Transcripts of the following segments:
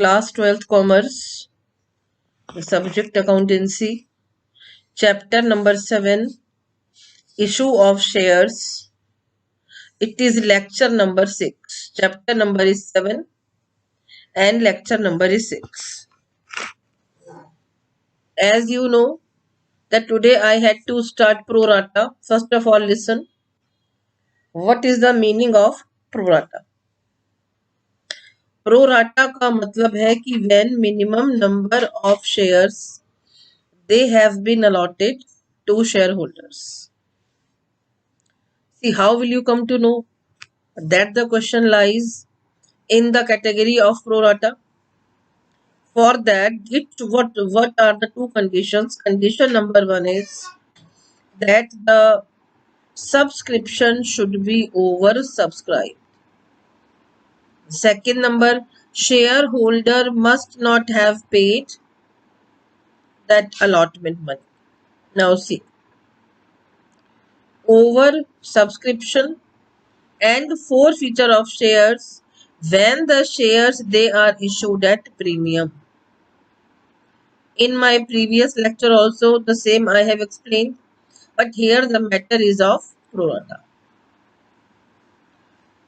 Class 12th Commerce, the subject Accountancy, chapter number 7, Issue of Shares. It is lecture number 6. Chapter number is 7 and lecture number is 6. As you know that today I had to start pro rata. First of all, listen. What is the meaning of pro rata? Pro rata का मतलब है कि when minimum number of shares they have been allotted to shareholders. See, how will you come to know that the question lies in the category of pro rata? For that, what are the two conditions? Condition number 1 is that the subscription should be oversubscribed. Second number, shareholder must not have paid that allotment money. Now see, over subscription and forfeiture of shares when the shares they are issued at premium. In my previous lecture also the same I have explained, but here the matter is of pro rata.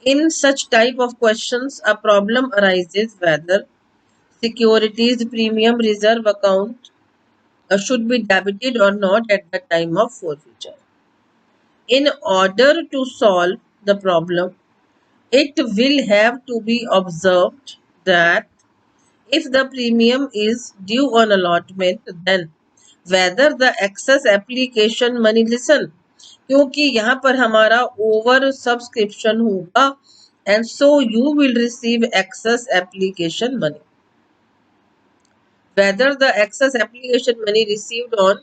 In such type of questions, a problem arises whether securities premium reserve account should be debited or not at the time of forfeiture. In order to solve the problem, it will have to be observed that if the premium is due on allotment, then whether the excess application money, listen, क्योंकि यहाँ पर हमारा over subscription होगा and so you will receive excess application money. Whether the excess application money received on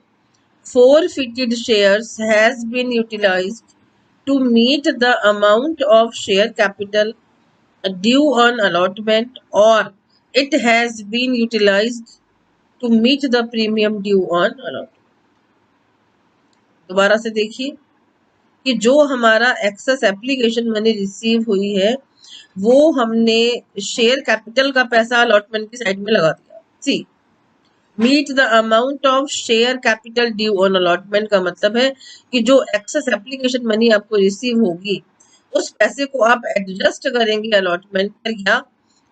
forfeited shares has been utilized to meet the amount of share capital due on allotment or it has been utilized to meet the premium due on allotment. दोबारा से देखिए कि जो हमारा access application money receive हुई है वो हमने शेयर कैपिटल का पैसा अलॉटमेंट की साइड में लगा दिया. See, meet the amount of share capital due on allotment का मतलब है कि जो एक्सेस एप्लीकेशन मनी आपको रिसीव होगी उस पैसे को आप एडजस्ट करेंगे अलॉटमेंट पर या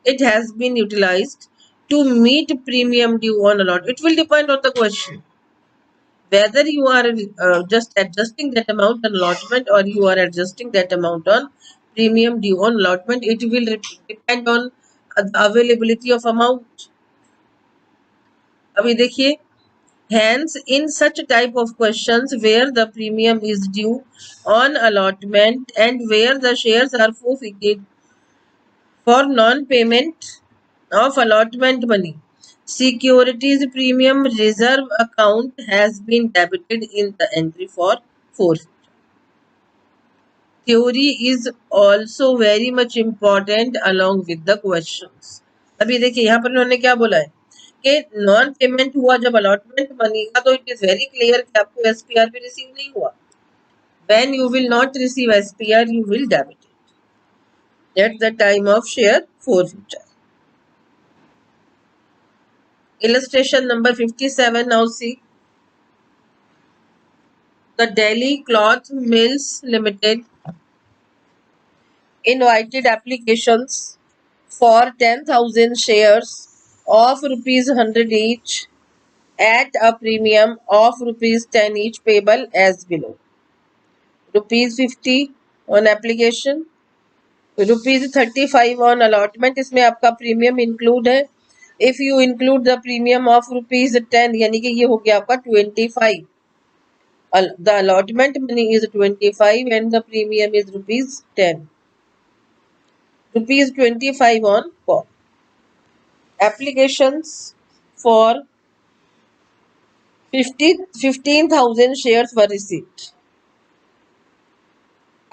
it has been utilized to meet premium due on allotment. It will depend on the question whether you are just adjusting that amount on allotment or you are adjusting that amount on premium due on allotment. It will depend on the availability of amount. अभी देखिए, hence in such type of questions where the premium is due on allotment and where the shares are forfeited for non-payment of allotment money, securities premium reserve account has been debited in the entry for forfeiture. Theory is also very much important along with the questions. अभी देखिए यहाँ पर उन्होंने क्या बोला है कि non payment हुआ जब अलॉटमेंट मनी का तो इट इज वेरी क्लियर कि आपको एसपीआर भी रिसीव नहीं हुआ. When you will not receive SPR, you will debit it at the time of share forfeiture. Illustration number 57. Now see, the Delhi Cloth Mills Limited invited applications for 10,000 shares of rupees 100 each at a premium of rupees 10 each payable as below. Rupees 50 on application, rupees 35 on allotment. इसमें आपका premium include है. If you include the premium of rupees 10 यानी कि ये हो गया आपका 25. The allotment money is 25 and the premium is rupees 10. Rupees 25 on call. Applications for 15,000 shares were received.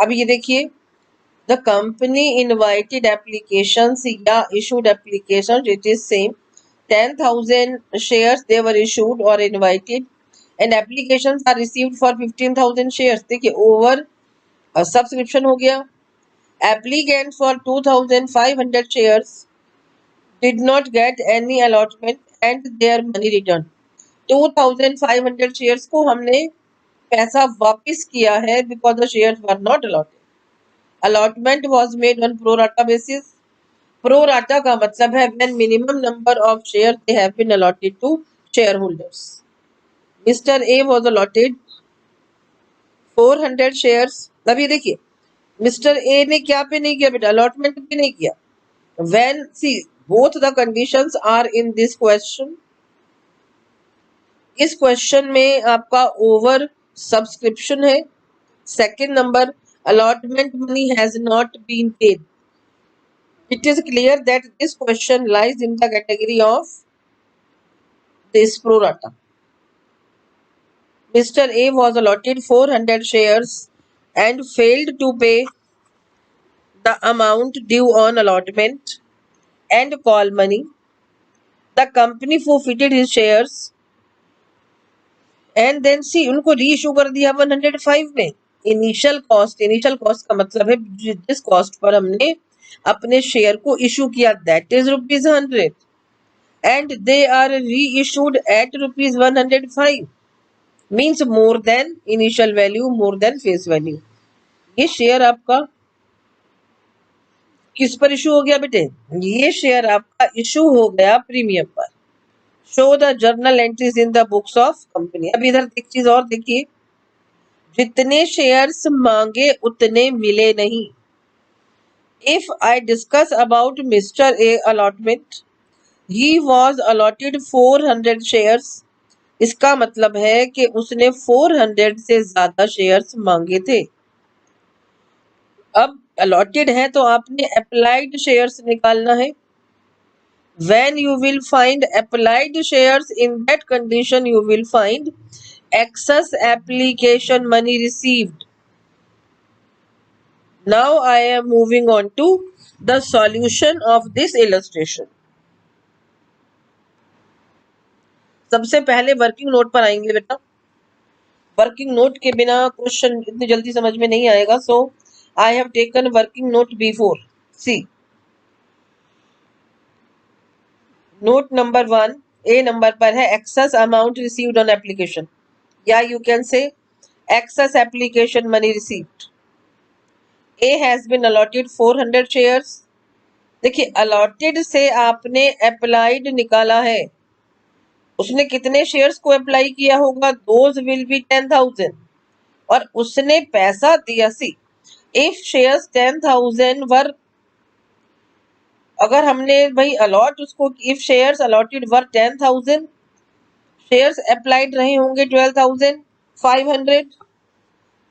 अब ये देखिए, the company invited applications या issued applications, it is same. 10,000 shares they were issued or invited and applications are received for 15,000 shares. देखिए over subscription हो गया. Applicants for 2,500 shares did not get any allotment and their money returned. 2500 shares को हमने पैसा वापस किया है because the shares were not allotted. Allotment was made on pro rata basis. Pro rata का मतलब है when minimum number of shares they have been allotted to shareholders. Mr. A was allotted 400 shares. अब ये देखिए mister A ने क्या पे नहीं किया बेटा, अलॉटमेंट पे नहीं किया. When see both the conditions are in this question. इस क्वेश्चन में आपका ओवर सब्सक्रिप्शन है. Second number allotment money has not been paid. It is clear that this question lies in the category of this pro rata. Mr. A was allotted 400 shares and failed to pay the amount due on allotment and call money. The company forfeited his shares and then see उनको reissue कर दिया 105 में. Initial cost का मतलब है जिस cost per हमने अपने शेयर को इशू किया, that is ₹100 and they are reissued at ₹105 means more than initial value, more than face value. ये शेयर आपका किस पर इशू हो गया बेटे, ये शेयर आपका इशू हो गया प्रीमियम पर. Show the journal entries in the books of company. अब इधर एक चीज और देखिए, जितने शेयर्स मांगे उतने मिले नहीं. If I discuss about mister A allotment, he was allotted 400 shares. इसका मतलब है कि उसने 400 से ज्यादा शेयर्स मांगे थे. अब अलॉटेड है तो आपने अप्लाइड शेयर्स निकालना है. When you will find applied shares, in that condition you will find excess application money received. Now I am moving on to the solution of this illustration. सबसे पहले वर्किंग नोट पर आएंगे बेटा. Working note के बिना question इतनी जल्दी समझ में नहीं आएगा. So I have taken working note before. See note number 1 A number पर है excess amount received on application, या you can say excess application money received. A has been allotted 400 shares. देखिए allotted से आपने applied निकाला है, उसने कितने शेयर्स को अप्लाई किया होगा, those will be 10,000 और उसने पैसा दिया. सी if shares 10,000 वर, अगर हमने भाई अलॉट उसको, if shares allotted were 10,000, shares applied रहे होंगे 12,500.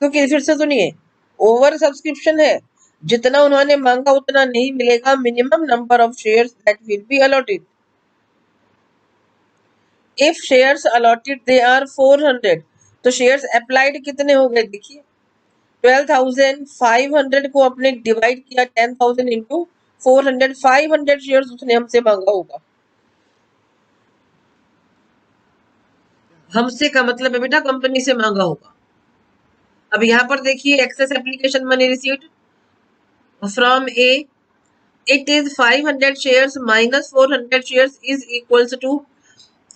क्योंकि फिर से सुनिए ओवर सब्सक्रिप्शन है, जितना उन्होंने मांगा उतना नहीं मिलेगा. Minimum number of shares that will be allotted. If shares allotted they are 400, तो शेयर्स अप्लाइड कितने हो गए देखिए, 12,500 को अपने डिवाइड किया 10,000 इंटू 400. 500 शेयर्स उसने हमसे मांगा होगा. हमसे का मतलब है बेटा कंपनी से मांगा होगा. अब यहाँ पर देखिए excess application money received from A, it is 500 shares minus 400 shares is equals to,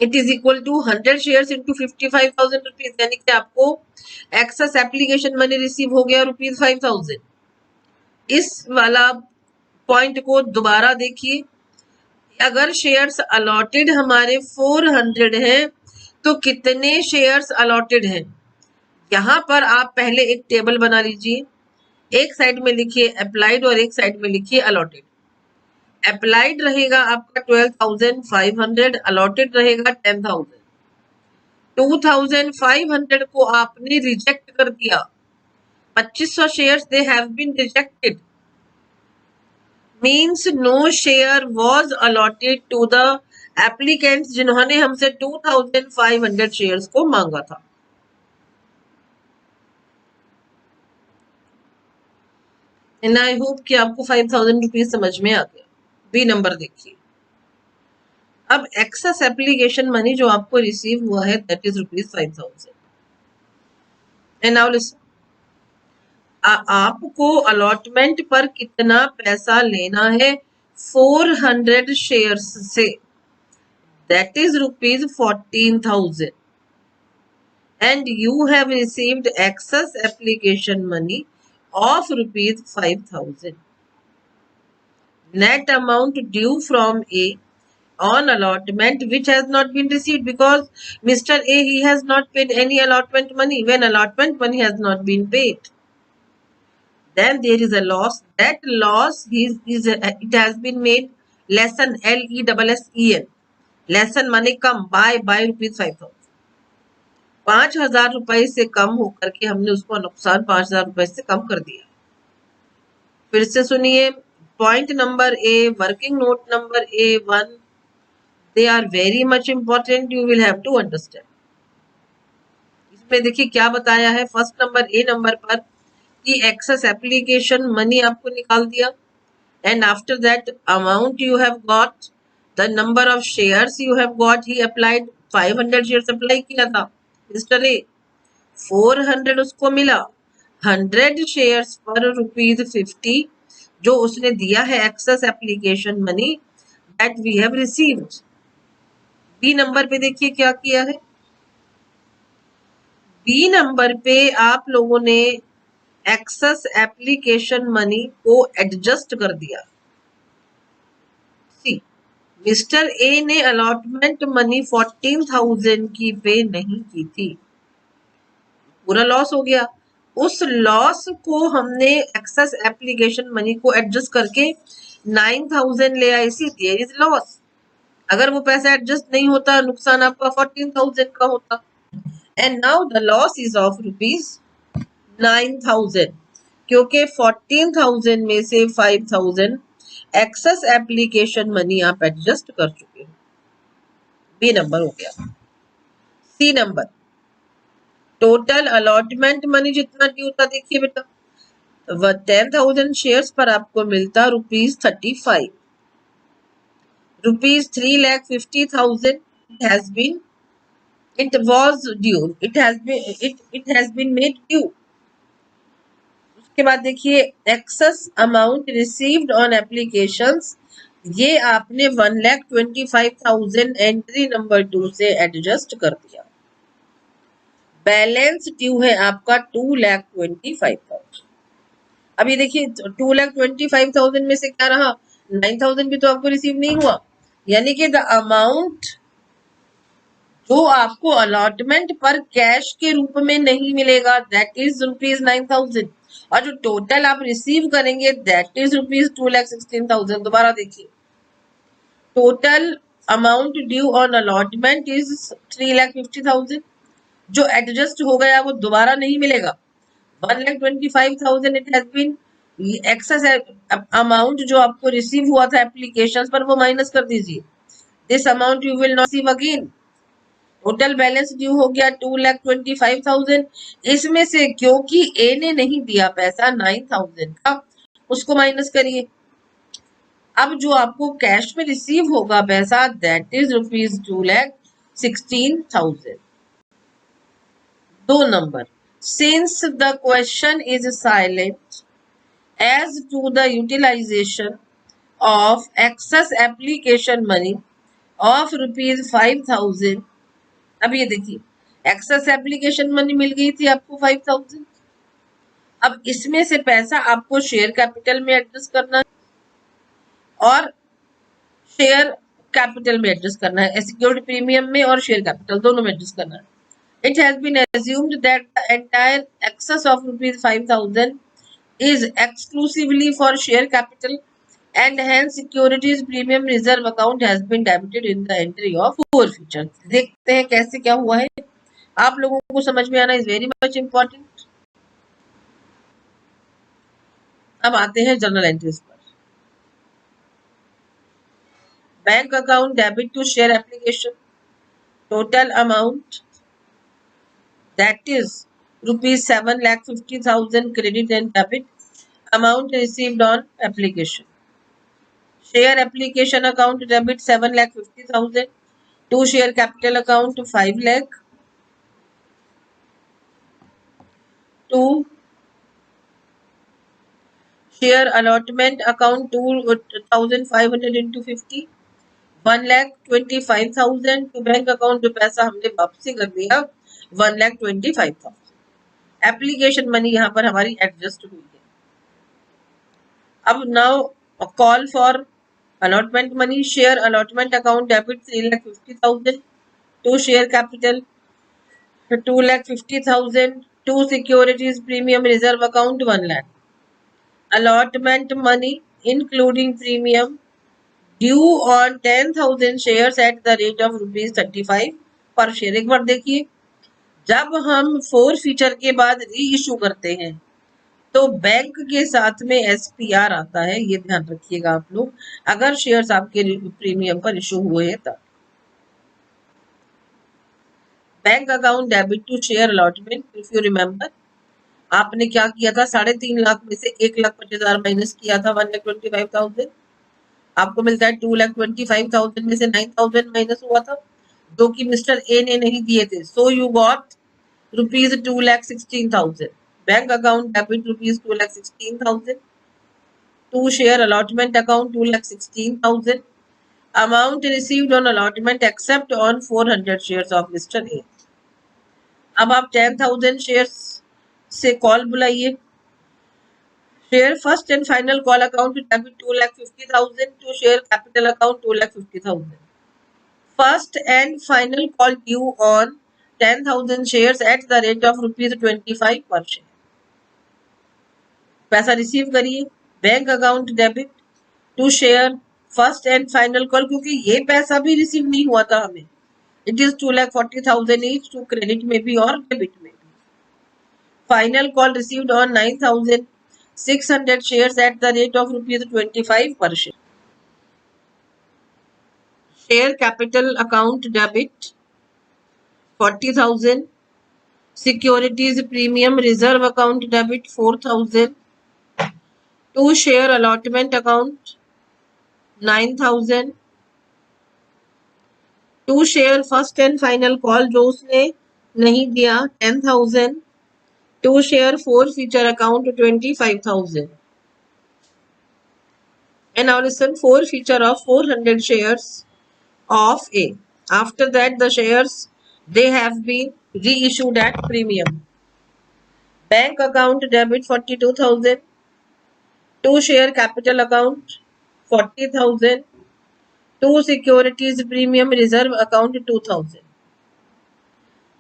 it is equal to 100 shares into 55,000 rupees. यानी कि आपको एक्सेस एप्लीकेशन मनी रिसीव हो गया ₹5,000. इस वाला पॉइंट को दोबारा देखिए, अगर शेयर्स अलॉटेड हमारे 400 हैं तो कितने शेयर्स अलॉटेड हैं. यहाँ पर आप पहले एक टेबल बना लीजिए, एक साइड में लिखिए अप्लाइड और एक साइड में लिखिए अलॉटेड. अप्लाइड रहेगा आपका 12,500, अलॉटेड रहेगा 10,000. 2,500 को आपने रिजेक्ट कर दिया. 2500 shares they have been rejected, means no share was allotted to the applicants जिन्होंने हमसे 2,500 शेयर्स को मांगा था. एंड आई होप कि आपको 5,000 रुपीज समझ में आ गया. बी नंबर देखिए. अब एक्सेस एप्लीकेशन मनी जो आपको रिसीव हुआ है that is ₹5,000. And now listen, आपको अलॉटमेंट पर कितना पैसा लेना है 400 shares से, that is rupees 14,000, and you have received excess application money of rupees 5,000. Net amount due from A on allotment which has not been received, because Mr. A, he has not paid any allotment money when allotment money has not been paid. Then there is a loss. That loss it has been made lesson, LESSEN, lesson माने कम, by rupees 5,000. 5,000 रुपए से कम होकर के हमने उसको नुकसान 5,000 रुपए से कम कर दिया. फिर से सुनिए, point number A, working note number A1, they are very much important, you will have to understand. इसमें देखिए क्या बताया है. फर्स्ट नंबर ए नंबर पर कि एक्सेस एप्लीकेशन मनी आपको निकाल दिया, and after that amount you have got, the number of shares you have got, he applied 500 shares apply किया था मिस्टर ए, 400 उसको मिला, 100 शेयर्स पर ₹50 जो उसने दिया है excess application money, that we have received. B number पे देखिए क्या किया है. बी नंबर पे आप लोगों ने एक्सेस एप्लीकेशन मनी को एडजस्ट कर दिया. सी, मिस्टर ए ने अलॉटमेंट मनी 14,000 की पे नहीं की थी, पूरा लॉस हो गया. उस लॉस को हमने एक्सेस एप्लीकेशन मनी को एडजस्ट करके 9,000 ले आए. सी, देयर इज लॉस. अगर वो पैसा एडजस्ट नहीं होता, नुकसान आपका 14,000 का होता. And now the loss is of ₹9,000, क्योंकि 14,000 में से 5,000 एक्सेस एप्लीकेशन मनी आप एडजस्ट कर चुके हो. बी नंबर हो गया. C number, total allotment money जितना ड्यू था, देखिए बेटा, 10,000 शेयर्स पर आपको मिलता ₹35. ₹3,50,000 has been, it was due, it has been made due. उसके बाद देखिए access amount received on applications, ये आपने 1,25,000 एंट्री नंबर 2 से एडजस्ट कर दिया. बैलेंस ड्यू है आपका 2,25,000. अब ये देखिए 2,25,000 में से क्या रहा, 9,000 भी तो आपको रिसीव नहीं हुआ, यानी कि द अमाउंट जो आपको अलॉटमेंट पर कैश के रूप में नहीं मिलेगा, दैट इज ₹9,000, और जो टोटल आप रिसीव करेंगे दैट इज ₹2,16,000. दोबारा देखिए, total amount due on allotment is 3,50,000, जो एडजस्ट हो गया वो दोबारा नहीं मिलेगा. 1,25,000 it has been excess amount जो आपको रिसीव हुआ था एप्लीकेशंस पर, वो माइनस कर दीजिए. This amount you will not receive again. Total balance due हो गया 2,25,000. इसमें से क्योंकि ए ने नहीं दिया पैसा 9,000 का, उसको माइनस करिए. अब जो आपको कैश में रिसीव होगा पैसा, that is ₹2,16,000. 2 number, since the question is silent as to the utilization of excess application money of ₹5,000. अब ये देखिए, एक्सेस एप्लीकेशन मनी मिल गई थी आपको 5,000. अब इसमें से पैसा आपको शेयर कैपिटल में एडजस्ट करना है और शेयर कैपिटल में एडजस्ट करना है, सिक्योरिटी प्रीमियम में और शेयर कैपिटल दोनों में एडजस्ट करना है. It has been assumed that the entire excess of ₹5,000 is exclusively for share capital, and hence securities premium reserve account has been debited in the entry of forfeiture. देखते हैं कैसे क्या हुआ है, आप लोगों को समझ में आना इज वेरी मच इम्पोर्टेंट. अब आते हैं जर्नल एंट्रीज पर. Bank account debit to share application, total amount that is ₹7,50,000 credit and debit, amount received on application. Share application account debit 7,50,000 to share capital account 5 lakh to share allotment account 2500 into 50, 1,25,000 to bank account, जो पैसा हमने वापसी कर दिया 1,25,000। Application money यहाँ पर हमारी adjust हुई है। अब now call for allotment money, share allotment account debit 3,50,000 to share capital 2,50,000 to securities premium reserve account 1 lakh। Allotment money including premium due on 10,000 shares at the rate of ₹35 per share। एक बार देखिए, जब हम 4 feature के बाद री issue करते हैं तो बैंक के साथ में SPR आता है, ये ध्यान रखिएगा आप लोग, अगर शेयर्स आपके प्रीमियम पर इशू हुए हैं तब। Bank account debit to share allotment, if you remember, आपने क्या किया था, 3.5 लाख में से 1,50,000 माइनस किया था 1,25,000, आपको मिलता है 2,25,000 में से 9,000 माइनस हुआ था, जो कि मिस्टर ए ने नहीं दिए थे। So you got ₹2,16,000। Bank account debit ₹2,16,000 to share allotment account 2,16,000। Amount received on allotment except on 400 shares of mister A. अब आप 10,000 शेयर्स से कॉल बुलाइए। Share first and final call account debit 2,50,000 to share capital account 2,50,000। First and final call due on 10,000 shares at the rate of ₹25 per share. पैसा receive करिए। Bank account debit to share first and final call, क्योंकि ये पैसा भी receive नहीं हुआ था हमें, it is 2,40,000 each to credit में भी और डेबिट में भी। Final call received on 9,600 shares at the rate of ₹25 per share। Share capital account debit 40,000, securities premium reserve account debit 4,000, to share allotment account 9,000, to share first and final call जो उसने नहीं दिया 10,000, to share 4 feature account 25,000। And now listen, 4 feature of 400 shares of A. After that, the shares, they have been reissued at premium. Bank account debit 42,000. To share capital account 40,000. To securities premium reserve account 2,000.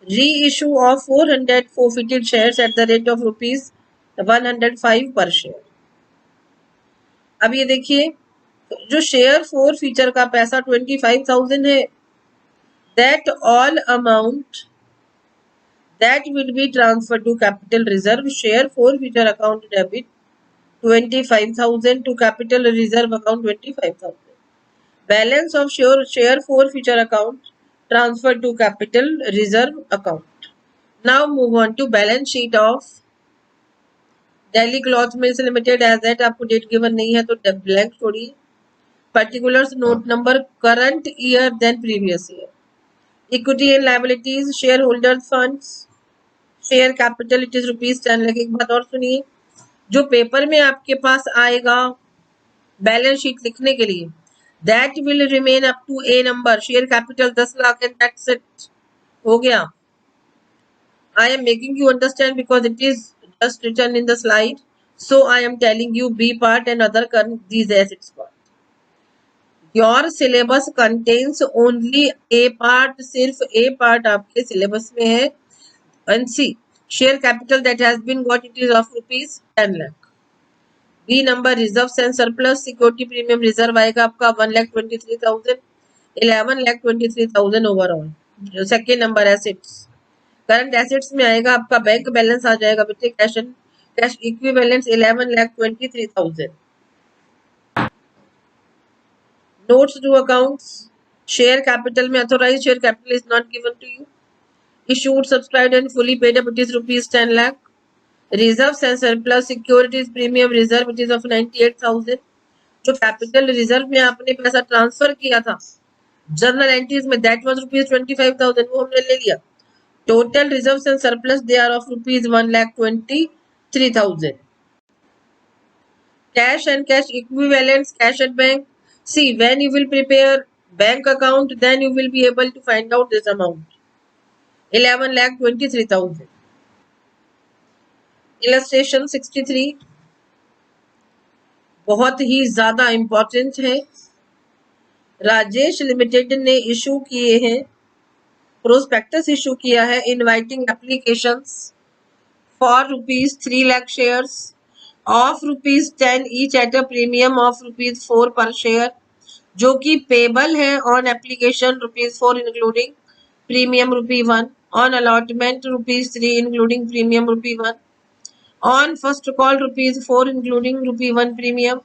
Reissue of 400 forfeited shares at the rate of ₹105 per share। अब ये देखिए, जो share 4 feature का पैसा 25,000 है, that all amount that will be transferred to capital reserve, share 4 feature account debit 25,000 to capital reserve account 25,000। Balance of share 4 feature account transferred to capital reserve account। Now move on to balance sheet of Delhi Cloth Mills Limited। as that आपको date given नहीं है तो blank छोड़िए। Particulars note number current year then previous year। Equity and liabilities, shareholders funds, share capital it is ₹10 lakh। एक बात और सुनिए, जो पेपर में आपके पास आएगा बैलेंस शीट लिखने के लिए, that will remain up to a number. Share capital 10 lakh and that's it, हो गया। I am making you understand because it is just written in the slide, so I am telling you B part and other these assets part. Your syllabus contents only A part, सिर्फ A part आपके syllabus में है। And C, share capital that has been got, it is of ₹10 lakh। B number reserves and surplus, security premium reserve आएगा आपका 1,23,000, 11,23,000 overall. जो second number assets, current assets में आएगा आपका बैंक बैलेंस आ जाएगा बेटे, cash equivalents 11,23,000। Notes to accounts, share capital में authorise share capital is not given to you. Issued, subscribed and fully paid up, it is ₹10 lakh। Reserves and surplus, securities premium reserve, it is of 98,000। जो capital reserve में आपने पैसा transfer किया था journal entries में, that was ₹25,000, वो हमने ले लिया। Total reserves and surplus they are of ₹1,23,000। cash and cash equivalents, cash at bank. See, when you will prepare bank account, then you will be able to find out this amount. 11,23,000. Illustration 63 बहुत ही ज्यादा important है। Rajesh limited ने issue किए हैं, prospectus issue किया है inviting applications for ₹3 lakh shares of ₹10 each at a premium of ₹4 पर share, जो कि पेबल है on application ₹4 including premium ₹1, on allotment ₹3 including premium ₹1, on first call ₹4 including ₹1 premium,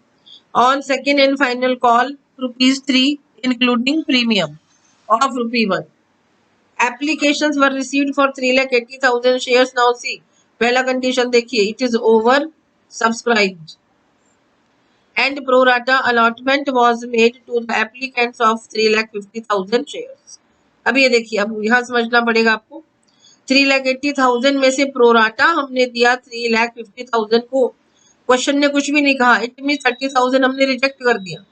on second and final call ₹3 including premium of ₹1. Applications were received for 3,80,000 shares. Now see, पहला condition देखिए, it is over subscribed and pro rata allotment was made to the applicants of 3,50,000 shares. अब ये देखिए, अब यहाँ समझना पड़ेगा आपको, 3,80,000 में से प्रोराटा हमने दिया 3,50,000 को। क्वेश्चन ने कुछ भी नहीं कहा, इट मीन 30,000 हमने रिजेक्ट कर दिया।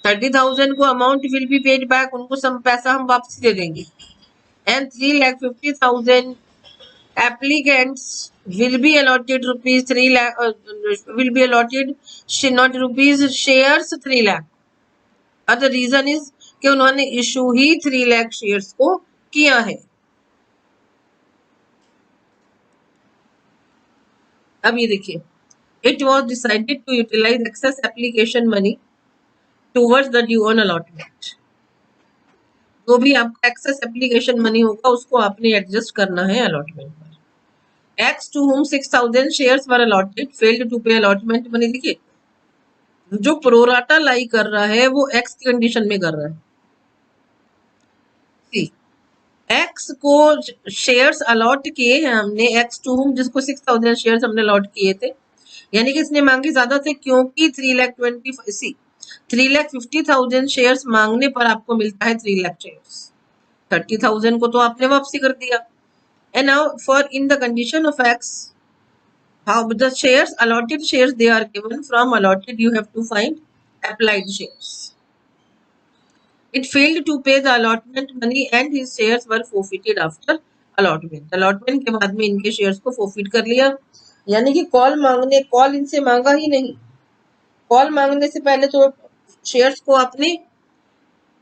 30,000 को amount will be paid back, उनको सब पैसा हम वापस दे देंगे। And 3,50,000 applicants will be allotted ₹3 lakh will be allotted not rupees shares 3 lakh। Other reason is कि उन्होंने इशू ही 3 lakh शेयर्स को किया है। अब ये देखिए, it was decided to utilize excess application money towards the due on allotment. जो भी आपका excess application money होगा उसको आपने एडजस्ट करना है अलॉटमेंट पर। X to whom 6,000 shares were allotted failed to pay allotment money। देखिए, जो प्रोराटा लाई कर रहा है वो X की कंडीशन में कर रहा है। सी, X को शेयर्स अलॉट किए हैं हमने, X to whom जिसको 6,000 शेयर्स हमने अलॉट किए थे, यानी कि इसने मांगे ज्यादा थे क्योंकि 3,50,000 शेयर्स मांगने पर आपको मिलता है 3 लाख शेयर्स। 30,000 को तो आपने वापसी कर दिया। And now for in the condition of X, how the shares allotted shares they are given from allotted, you have to find applied shares. It failed to pay the allotment money and his shares were forfeited after allotment. Allotment के बाद में इनके shares को forfeit कर लिया, यानी कि call इनसे मांगा ही नहीं। कॉल मांगने से पहले तो शेयर्स को आपने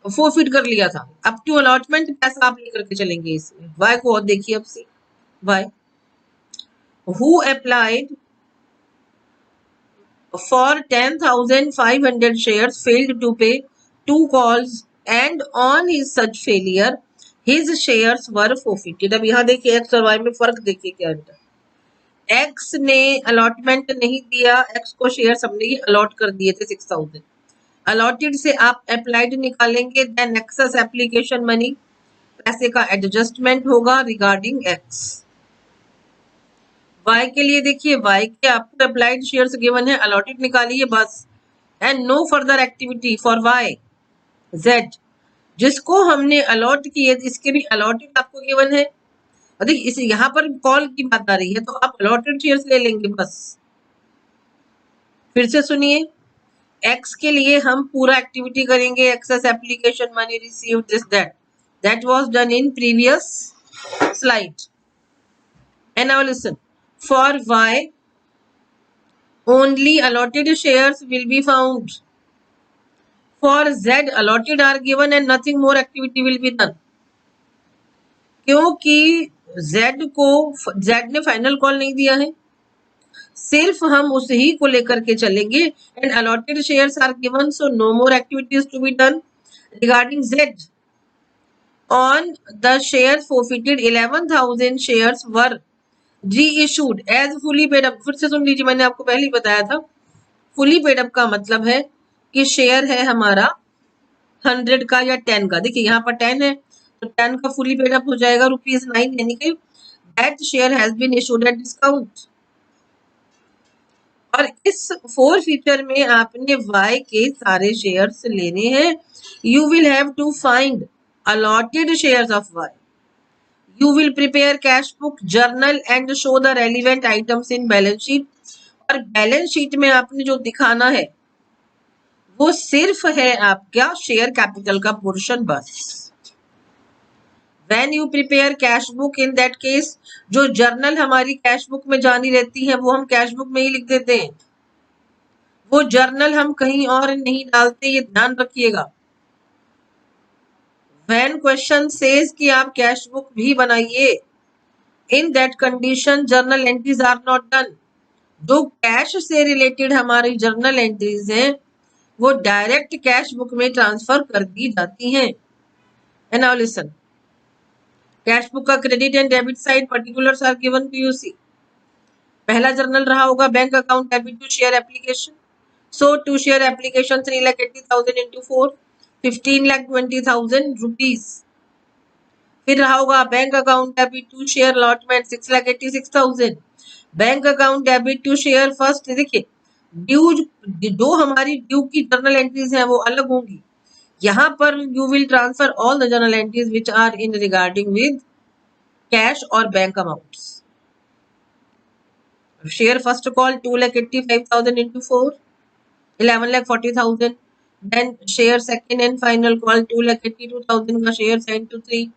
फोरफिट कर लिया था। अप टू अलॉटमेंट पैसा आप लेकर के चलेंगे इसमें। वाई को और देखिए, अब see Y who applied for 10,500 shares failed to pay 2 calls and on his such failure his shares were forfeited। अब यहाँ देखिए एक्स और वाई में फर्क देखिए क्या है। एक्स ने अलॉटमेंट नहीं दिया, एक्स को शेयर हमने ही अलॉट कर दिए थे 6,000। अलॉटेड से आप अप्लाइड निकालेंगे, देन एक्सेस एप्लीकेशन मनी, पैसे का एडजस्टमेंट होगा रिगार्डिंग एक्स। वाई के लिए देखिए, वाई के आपको अप्लाइड शेयर्स गिवन है, अलॉटेड निकालिए बस, and no further activity for Y. Z जिसको हमने अलॉट किए इसके भी अलॉटेड आपको गिवन है। देखिए इस यहाँ पर कॉल की बात आ रही है तो आप अलॉटेड शेयर्स ले लेंगे बस। फिर से सुनिए, एक्स के लिए हम पूरा एक्टिविटी करेंगे, excess application money received this that was done in previous slide. And now listen, for Y only allotted shares will be found. For Z allotted are given and nothing more activity will be done। क्योंकि Z ने final call नहीं दिया है, सिर्फ हम उस ही को लेकर के चलेंगे। And allotted shares are given, so no more activities to be done regarding Z। On the share forfeited 11,000 shares were जी issued as fully paid up. फिर से सुन लीजिए, मैंने आपको पहले ही बताया था, फुली पेड अप का मतलब है कि शेयर है हमारा 100 का या 10 का। देखिए यहाँ पर 10 है तो 10 का फुली पेड अप हो जाएगा ₹9, यानी कि that share has been issued at discount. और इस फोर फीचर में आपने वाई के सारे शेयर्स लेने हैं। You will have to find allotted shares of Y. You will prepare cash book, journal and show the relevant items in balance sheet और balance sheet में आपने जो दिखाना है वो सिर्फ है आपका शेयर कैपिटल का पोर्शन बस। When you prepare cash book in that case जो जर्नल हमारी कैश बुक में जानी रहती है वो हम कैश बुक में ही लिख देते हैं, वो जर्नल हम कहीं और नहीं डालते, ये ध्यान रखिएगा। When क्वेश्चन सेज कि आप कैश बुक भी बनाइए, in that condition journal entries are not done. जो कैश से रिलेटेड हमारी जर्नल एंट्रीज हैं वो डायरेक्ट कैश बुक में ट्रांसफर कर दी जाती हैं। And now listen, cash book का credit and debit side particulars are given to you. See पहला जर्नल रहा होगा bank account debit to share application. So to share application 3,80,000 into 4 15,20,000 rupees. फिर रहा होगा bank account debit to share allotment 6,86,000। Bank account debit to share first, देखिए due जो हमारी due की जर्नल एंट्रीज हैं वो अलग होंगी। यहाँ पर you will transfer all the journal entries which are in regarding with cash और bank amounts. Share first call 2,85,000 into 4 11,40,000। Then share second and final call 2,82,000 का शेयर सेंड टू 3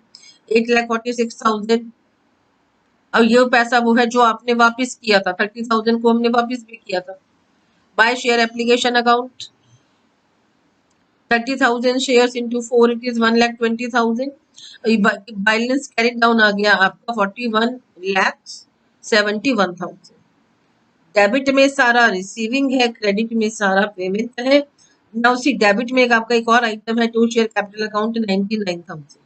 8,46,000। अब ये पैसा वो है जो आपने वापस किया था, 30,000 को हमने वापस भी किया था by share application account. 30,000 shares into 4 it is 1,20,000। Balance carried down आ गया आपका 41,71,000। डेबिट में सारा रिसीविंग है, क्रेडिट में सारा पेमेंट है। नाउ सी डेबिट में आपका एक और आइटम है to share capital account 99,000।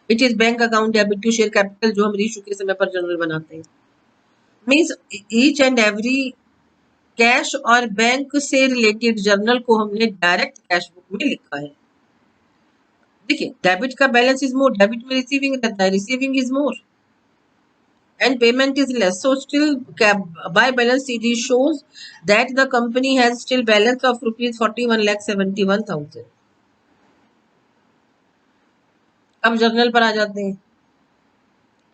It is bank account debit to share capital जो हम रीइश्यू के समय पर जनरल बनाते हैं। Means each and every cash और बैंक से रिलेटेड जर्नल को हमने डायरेक्ट कैश बुक में लिखा है। देखिए डेबिट का बैलेंस इज मोर, डेबिट में रिसीविंग रहता है, receiving is more and payment is less, so still by balance sheet shows that the company has still balance of rupees 41,71,000। अब जर्नल पर आ जाते हैं,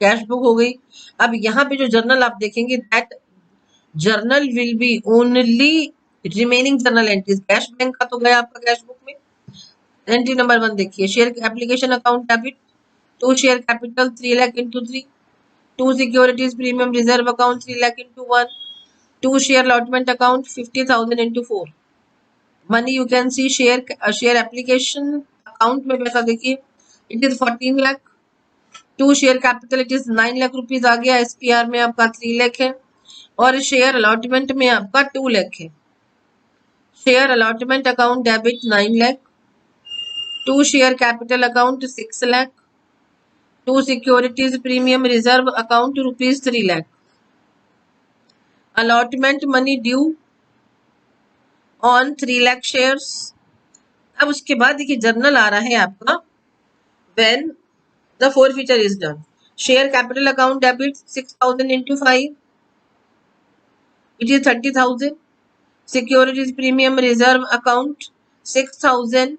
कैश बुक हो गई। अब यहाँ पे जो जर्नल आप देखेंगे that journal will be only remaining journal entries. Cash bank का तो गया आपका कैश बुक में। एंट्री नंबर 1 देखिए, share application account debit to share capital 3 lakh into 3, 2 securities premium reserve account 3 lakh into 1, 2 share allotment account 50,000 into 4। money you can see share application account में पैसा देखिए it is 14 lakh। 2 share capital it is 9 lakh rupees आ गया, SPR में आपका 3 lakh है और share allotment में आपका 2 lakh है। Share allotment account debit 9 lakh, 2 share capital account 6 lakh, 2 securities premium reserve account rupees 3 lakh। allotment money due on 3 lakh shares। अब उसके बाद देखिए जर्नल आ रहा है आपका when the forfeiture is done। share capital account debit 6,000 into 5 it is 30,000। securities premium reserve account 6,000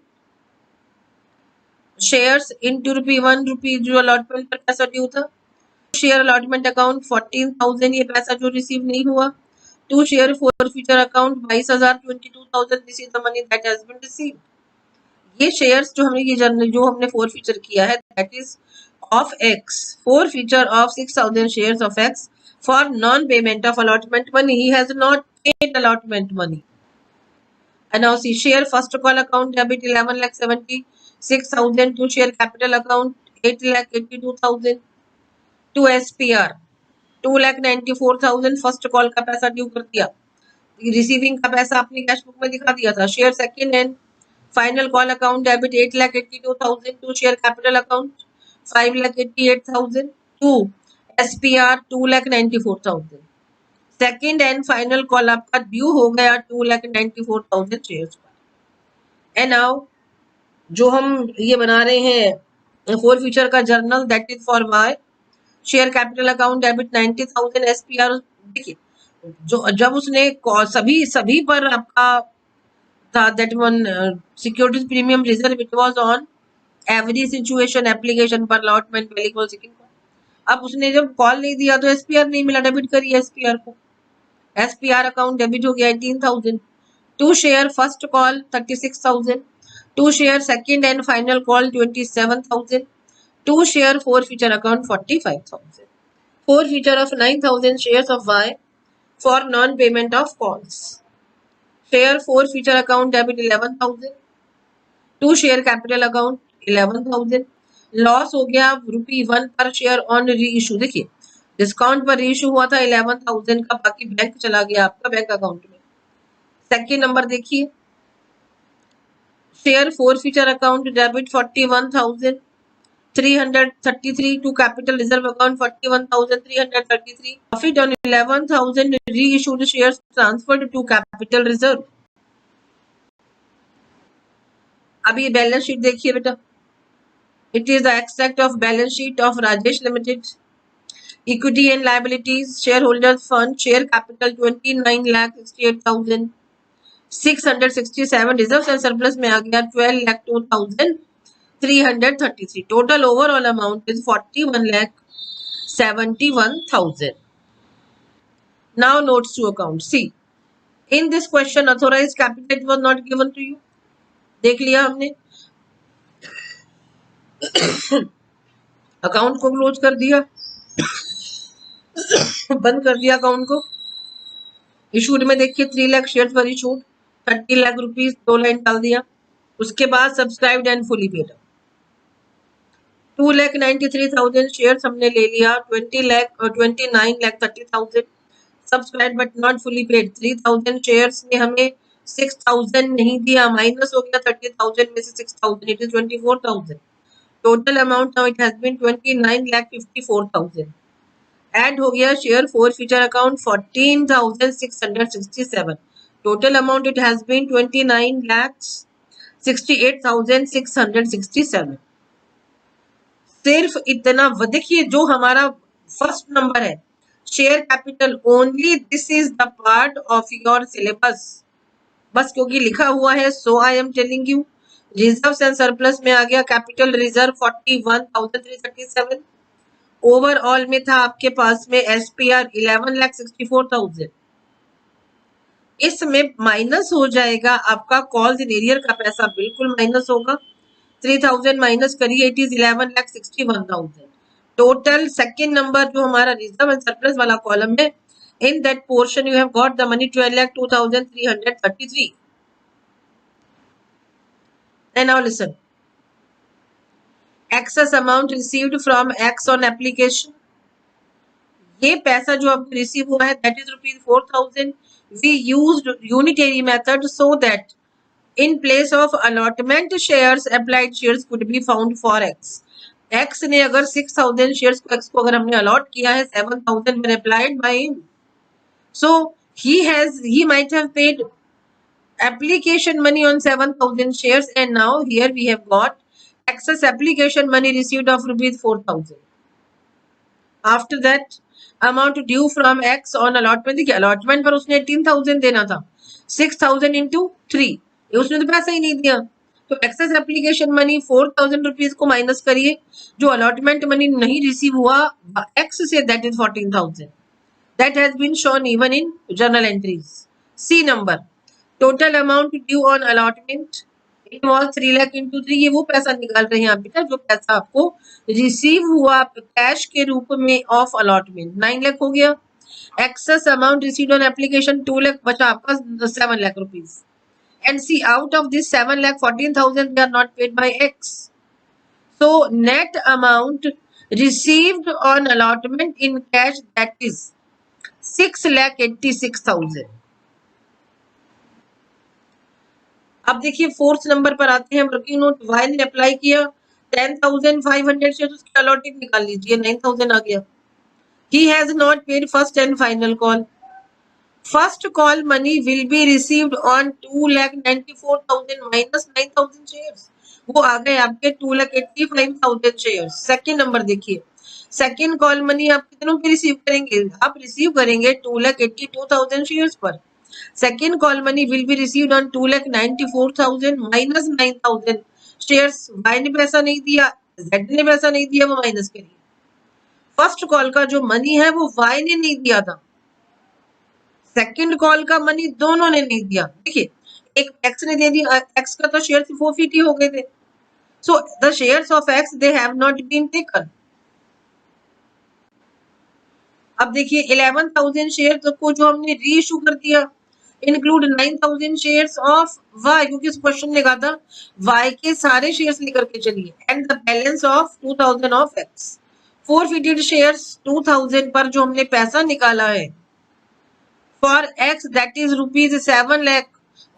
shares into ₹1 जो allotment पर पैसा ड्यू था। शेयर अलॉटमेंट अकाउंट 14,000 ये पैसा जो रिसीव नहीं हुआ। 2 share forfeiture account 22,000 22,000 this is the money that has been received. ये शेयर्स जो हमने ये जर्नल जो हमने फॉरफीचर किया है that is of X, forfeiture of 6,000 shares of X for non payment of allotment money. He has not paid allotment money. And now see share first call account debit 11,76,000 to share capital account 8,82,000 to SPR 2,94,000 first call का पैसा due कर दिया। Receiving का पैसा अपनी cash book में दिखा दिया था। Share second and final call account debit 8,82,000 to share capital account 5,88,000 to SPR 2,94,000। Second and final call आपका ड्यू हो गया 2,94,000 शेयर्स पर। एंड नाउ जो हम ये बना रहे हैं फोर फ्यूचर का journal that is for Y share capital account debit 90,000 SPR। देखिए जो जब उसने सभी पर आपका था that one securities premium reserve it was on every situation application पर अलॉटमेंट वेलिकल सिकिंग। अब उसने जब कॉल नहीं दिया तो SPR नहीं मिला, डेबिट करिए SPR को। SPR अकाउंट डेबिट हो गया 18,000. To share first call 36,000. To share second and final call 27,000. To share forfeiture account 45,000. Forfeiture of 9,000 shares of Y for non-payment of calls. Share forfeiture account debit 11,000. To share capital account 11,000. Loss हो गया ₹1 पर share on reissue. देखिए discount पर री issue हुआ था 11,000 का, बाकी बैंक चला गया आपका बैंक अकाउंट में. सेकेंड नंबर देखिए, share forfeiture account debit 41,333 to capital reserve account 41,333. Profit on 11,000 reissued shares transferred to capital reserve. अब ये बैलेंस शीट देखिए बेटा. It is the extract of balance sheet of Rajesh limited. Equity and liabilities, share holders fund, share capital 29,68,667. Reserve and surplus में आ गया 12,02,333. Total overall amount is 41,71,000. Now notes to account. See in this question authorized capital was not given to you. देख लिया हमने, account को close कर दिया, बंद कर दिया अकाउंट को. इशूड में देखिए 3 लाख शेयर पर इशूड, 30 लाख रुपीज 2 लाइन डाल दिया. उसके बाद subscribed and fully paid 2,93,000 share हमने ले लिया. 29,30,000 subscribe but not fully paid. 3,000 shares ने हमें 6,000 नहीं दिया, माइनस हो गया 30,000 में से 6,000, it is 24,000. Total amount now it has been 29,54,000. Add हो गया share forfeiture account 14,667. Total amount it has been 29,68,667. सिर्फ इतना. देखिए जो हमारा फर्स्ट नंबर है share capital, only this is the part of your syllabus. बस क्योंकि लिखा हुआ है so I am telling you. Reserve and surplus में आ गया कैपिटल रिजर्व 41,337. ओवरऑल में था आपके पास में SPR 11,64,000. इसमें माइनस हो जाएगा आपका कॉल्स इन एरियर का पैसा, बिल्कुल माइनस होगा. 3,000 माइनस करिए, it is 11,61,000. Total second number जो हमारा रिजर्व एंड सरप्लस वाला कॉलम है, in that portion you have got the money 12,02,333. And now listen, excess amount received from X on application. ये पैसा जो आपको रिसीव हुआ है that is ₹4,000. We used unitary method so that in place of allotment shares, applied shares could be found for X. X ने अगर 6,000 shares को X को अगर हमने allot किया है, 7,000 been applied by him. So he might have paid application money on 7,000 shares, and now here we have got excess application money received of ₹4,000. After that amount due from X on allotment. देखिए allotment पर उसने 18,000 देना था, 6,000 into 3, उसने तो पैसा ही नहीं दिया. तो एक्सेस एप्लीकेशन मनी 4,000 रुपीज को माइनस करिए, जो अलॉटमेंट मनी नहीं रिसीव हुआ X से, that is 14,000. That has been shown even in journal entries. C number, total amount due on allotment it was 3 lakh into 3. ये वो पैसा निकाल रहे हैं आप बेटा जो पैसा आपको रिसीव हुआ कैश के रूप में ऑफ अलॉटमेंट. 9 लाख हो गया. Access amount received on application 2 lakh, बचा आपका 7 lakh rupees. And see, out of this 7,14,000 they are not paid by X. So net amount received on allotment in cash, that is 6,86,000. अब देखिए फोर्थ नंबर पर आते हैं. Working note Y ने apply किया 10,500 share, उसकी अलॉटेड निकाल लीजिए, 9,000 आ गया. He has not paid first and final call. First call money will be received on 2,94,000 minus 9,000 shares. वो आ गए आपके 2,85,000 शेयर्स. सेकेंड नंबर देखिए, सेकेंड कॉल मनी आप कितनों की रिसीव करेंगे? आप रिसीव करेंगे 2,82,000 शेयर्स पर. Second call money will be received on 2,94,000 minus 9,000 shares. Y ने पैसा नहीं दिया, जेड ने पैसा नहीं दिया, वो माइनस करिए. फर्स्ट कॉल का जो मनी है वो वाई ने नहीं दिया था. सेकंड कॉल का मनी दोनों ने नहीं दिया। देखिए, एक एक्स ने दे दिया, एक्स का तो शेयर फोरफिट ही हो गए थे। So the shares of X they have not been taken. अब देखिए 11,000 शेयर को जो हमने री इशू कर दिया, इंक्लूड 9,000 शेयर्स ऑफ वाई, क्योंकि इस क्वेश्चन ने कहा था वाई के सारे शेयर्स लेकर के चलिए, and the balance of 2,000 of x. Forfeited shares 2,000 पर जो हमने पैसा निकाला है for x that is ₹7 lakh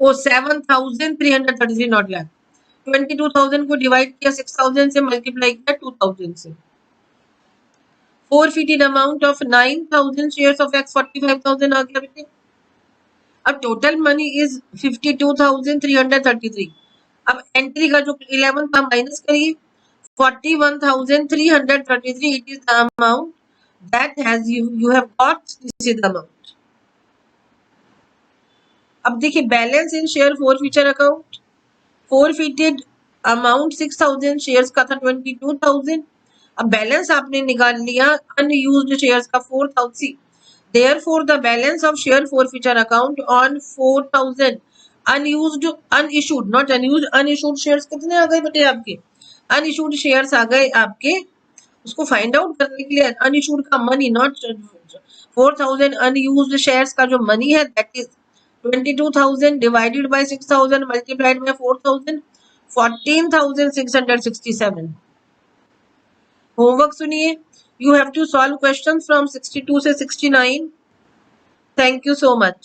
और 7,333 नॉट लाख। 22,000 को डिवाइड किया 6,000 से, मल्टीप्लाई किया 2,000 से। Forfeited amount of 9,000 shares of x 45,000 आ गया बेटे। अब टोटल मनी इज 52,333। अब एंट्री का जो 11 था माइनस करिए, 41,333 it is the amount that has you have got, this is the amount. अब देखिए बैलेंस इन share forfeiture account, forfeited amount 6,000 shares का था 22,000। अब बैलेंस आपने निकाल लिया अनयूज्ड शेयर्स का 4,000। Therefore, the balance of share forfeiture account on 4,000 unused, unissued, not unused, unissued shares कितने आ गए बेटे आपके? Unissued shares आ गए आपके। उसको फाइंड आउट करने के लिए अनइशूड का मनी, नॉट 4,000 अनयूज्ड शेयर्स का जो मनी है that is 22,000 divided by 6,000 multiplied by 4,000, 14,667। Homework सुनिए, you have to solve questions from 62 से 69. Thank you so much.